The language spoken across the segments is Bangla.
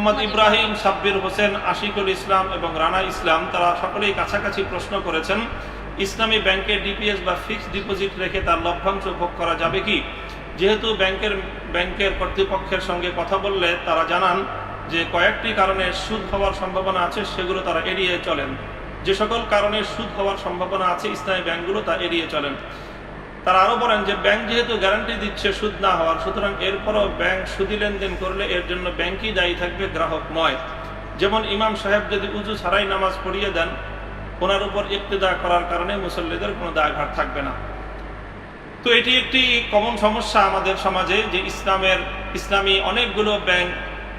মোহাম্মদ ইব্রাহিম, সাব্বির হোসেন, আশিকুল ইসলাম এবং রানা ইসলাম তারা সকলেই কাছাকাছি প্রশ্ন করেছেন, ইসলামী ব্যাংকে ডিপিএস বা ফিক্সড ডিপোজিট রেখে তার লভ্যাংশ ভোগ করা যাবে কি? যেহেতু ব্যাংকের কর্তৃপক্ষের সঙ্গে কথা বললে তারা জানান যে কয়েকটি কারণে সুদ হওয়ার সম্ভাবনা আছে, সেগুলো তারা এড়িয়ে চলেন। যে সকল কারণে সুদ হওয়ার সম্ভাবনা আছে ইসলামী ব্যাংকগুলো তা এড়িয়ে চলেন। তারা আরও বলেন যে ব্যাংক যেহেতু গ্যারান্টি দিচ্ছে সুদ না হওয়ার, সুতরাং এরপরও ব্যাংক সুদি লেনদেন করলে এর জন্য ব্যাংকই দায়ী থাকবে, গ্রাহক নয়। যেমন ইমাম সাহেব যদি উজু ছাড়াই নামাজ পড়িয়ে দেন, ওনার উপর ইক্তেদা করার কারণে মুসল্লিদের কোনো দায়ভার থাকবে না। তো এটি একটি কমন সমস্যা আমাদের সমাজে, যে ইসলামী অনেকগুলো ব্যাংক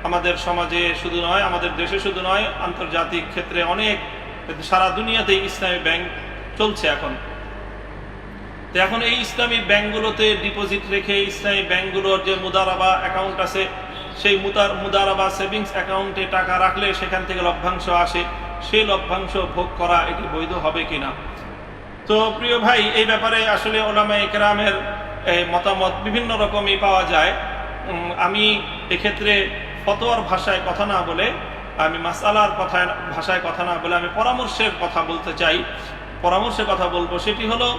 আমাদের সমাজে শুধু নয়, আমাদের দেশে শুধু নয়, আন্তর্জাতিক ক্ষেত্রে অনেক, সারা দুনিয়াতেই ইসলামী ব্যাংক চলছে এখন। তো এখন এই ইসলামী ব্যাংকগুলোতে ডিপোজিট রেখে ইসলামী ব্যাংকগুলোর যে মুদারাবা অ্যাকাউন্ট আছে, সেই মুদারাবা সেভিংস অ্যাকাউন্টে টাকা রাখলে সেখান থেকে লভ্যাংশ আসে, সেই লভ্যাংশ ভোগ করা এটি বৈধ হবে কিনা? তো প্রিয় ভাই, এই ব্যাপারে আসলে ওলামায়ে কেরামের মতামত বিভিন্ন রকমই পাওয়া যায়। আমি এক্ষেত্রে ফতোয়ার ভাষায় কথা না বলে, আমি মাসআলার ভাষায় কথা না বলে আমি পরামর্শের কথা বলতে চাই। পরামর্শের কথা বলবো, সেটি হলো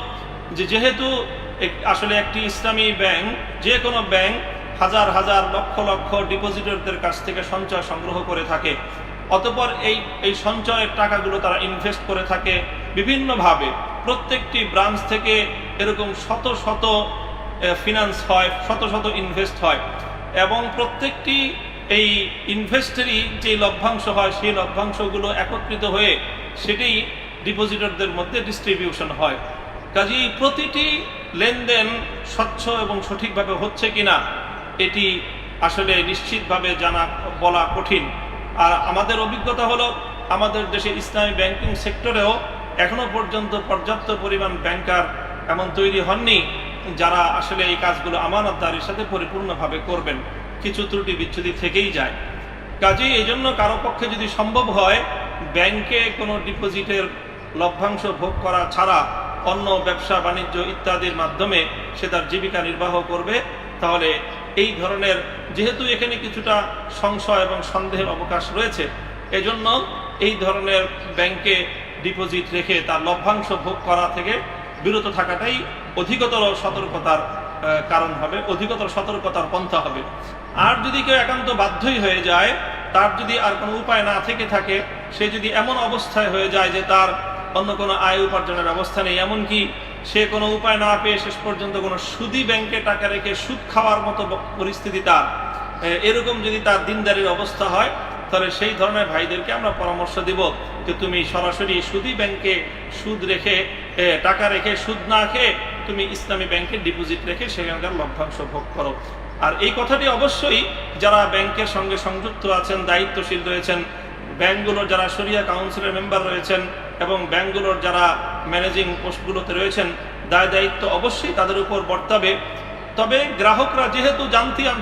যে যেহেতু আসলে একটি ইসলামী ব্যাংক, যে কোনো ব্যাংক হাজার হাজার লক্ষ লক্ষ ডিপোজিটরদের কাছ থেকে সঞ্চয় সংগ্রহ করে থাকে, অতঃপর এই সঞ্চয়ের টাকাগুলো তারা ইনভেস্ট করে থাকে বিভিন্নভাবে। প্রত্যেকটি ব্রাঞ্চ থেকে এরকম শত শত ফিনান্স হয়, শত শত ইনভেস্ট হয়, এবং প্রত্যেকটি এই ইনভেস্টেরই যে লভ্যাংশ হয়, সেই লভ্যাংশগুলো একত্রিত হয়ে সেটি ডিপোজিটরদের মধ্যে ডিস্ট্রিবিউশন হয়। কাজেই প্রতিটি লেনদেন স্বচ্ছ এবং সঠিকভাবে হচ্ছে কিনা এটি আসলে নিশ্চিতভাবে বলা কঠিন। আর আমাদের অভিজ্ঞতা হলো, আমাদের দেশে ইসলামী ব্যাংকিং সেক্টরেও এখনো পর্যন্ত পর্যাপ্ত পরিমাণ ব্যাংকার এমন তৈরি হননি যারা আসলে এই কাজগুলো আমানতদারির সাথে পরিপূর্ণভাবে করবেন। কিছু ত্রুটি বিচ্ছুতি থেকেই যায়। কাজেই এই জন্য কারো পক্ষে যদি সম্ভব হয় ব্যাংকে কোনো ডিপোজিটের লভ্যাংশ ভোগ করা ছাড়া অন্য ব্যবসা বাণিজ্য ইত্যাদির মাধ্যমে সে তার জীবিকা নির্বাহ করবে, তাহলে এই ধরনের, যেহেতু এখানে কিছুটা সংশয় এবং সন্দেহের অবকাশ রয়েছে, এজন্য এই ধরনের ব্যাংকে ডিপোজিট রেখে তার লভ্যাংশ ভোগ করা থেকে বিরত থাকাটাই অধিকতর সতর্কতার কারণ হবে, অধিকতর সতর্কতার পন্থা হবে। আর যদি কেউ একান্ত বাধ্যই হয়ে যায়, তার যদি আর কোনো উপায় না থেকে থাকে, সে যদি এমন অবস্থায় হয়ে যায় যে তার অন্য কোনো আয় উপার্জনের ব্যবস্থা নেই, এমনকি সে কোনো উপায় না পেয়ে শেষ পর্যন্ত কোনো সুদি ব্যাংকে টাকা রেখে সুদ খাওয়ার মতো পরিস্থিতি তার, এরকম যদি তার দিনদারির অবস্থা হয়, তাহলে সেই ধরনের ভাইদেরকে আমরা পরামর্শ দিব যে তুমি সরাসরি সুদি ব্যাংকে সুদ রেখে টাকা রেখে সুদ না খেয়ে তুমি ইসলামী ব্যাংকে ডিপোজিট রেখে সেখানকার লভ্যাংশ ভোগ করো। আর এই কথাটি অবশ্যই যারা ব্যাংকের সঙ্গে সংযুক্ত আছেন, দায়িত্বশীল রয়েছেন, ব্যাংকগুলোর যারা শরিয়া কাউন্সিলের মেম্বার রয়েছেন এবং ব্যাংকগুলোর যারা ম্যানেজিং পোস্টগুলোতে রয়েছেন, দায়িত্ব অবশ্যই তাদের উপর বর্তাবে। তবে গ্রাহকরা যেহেতু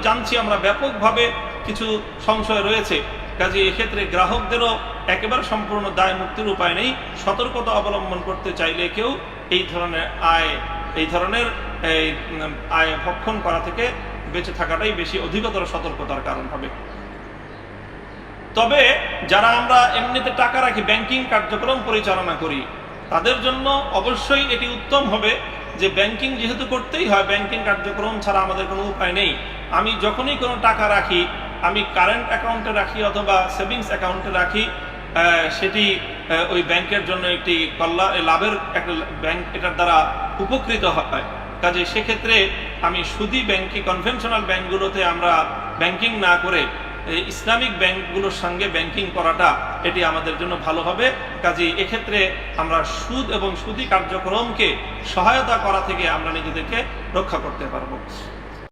জানছি আমরা ব্যাপকভাবে কিছু সংশয় রয়েছে, কাজে এক্ষেত্রে গ্রাহকদেরও একেবারে সম্পূর্ণ দায় মুক্তির উপায় নেই। সতর্কতা অবলম্বন করতে চাইলে কেউ এই ধরনের আয় ভক্ষণ করা থেকে বেঁচে থাকাটাই বেশি অধিকতর সতর্কতার কারণ হবে। তবে যারা আমরা এমনিতে টাকা রাখি, ব্যাংকিং কার্যক্রম পরিচালনা করি, তাদের জন্য অবশ্যই এটি উত্তম হবে যে ব্যাংকিং যেহেতু করতেই হয়, ব্যাংকিং কার্যক্রম ছাড়া আমাদের কোনো উপায় নেই। আমি যখনই কোনো টাকা রাখি, আমি কারেন্ট অ্যাকাউন্টে রাখি অথবা সেভিংস অ্যাকাউন্টে রাখি, সেটি ওই ব্যাংকের জন্য একটি লাভের একটা ব্যাংক এটার দ্বারা উপকৃত হয়। কাজে সেক্ষেত্রে আমি সুদি ব্যাংকে, কনভেনশনাল ব্যাংকগুলোতে আমরা ব্যাংকিং না করে ইসলামিক ব্যাংকগুলোর সঙ্গে ব্যাংকিং করাটা এটি আমাদের জন্য ভালো হবে। কাজেই এক্ষেত্রে আমরা সুদ এবং সুদি কার্যক্রমকে সহায়তা করা থেকে আমরা নিজেদেরকে রক্ষা করতে পারবো।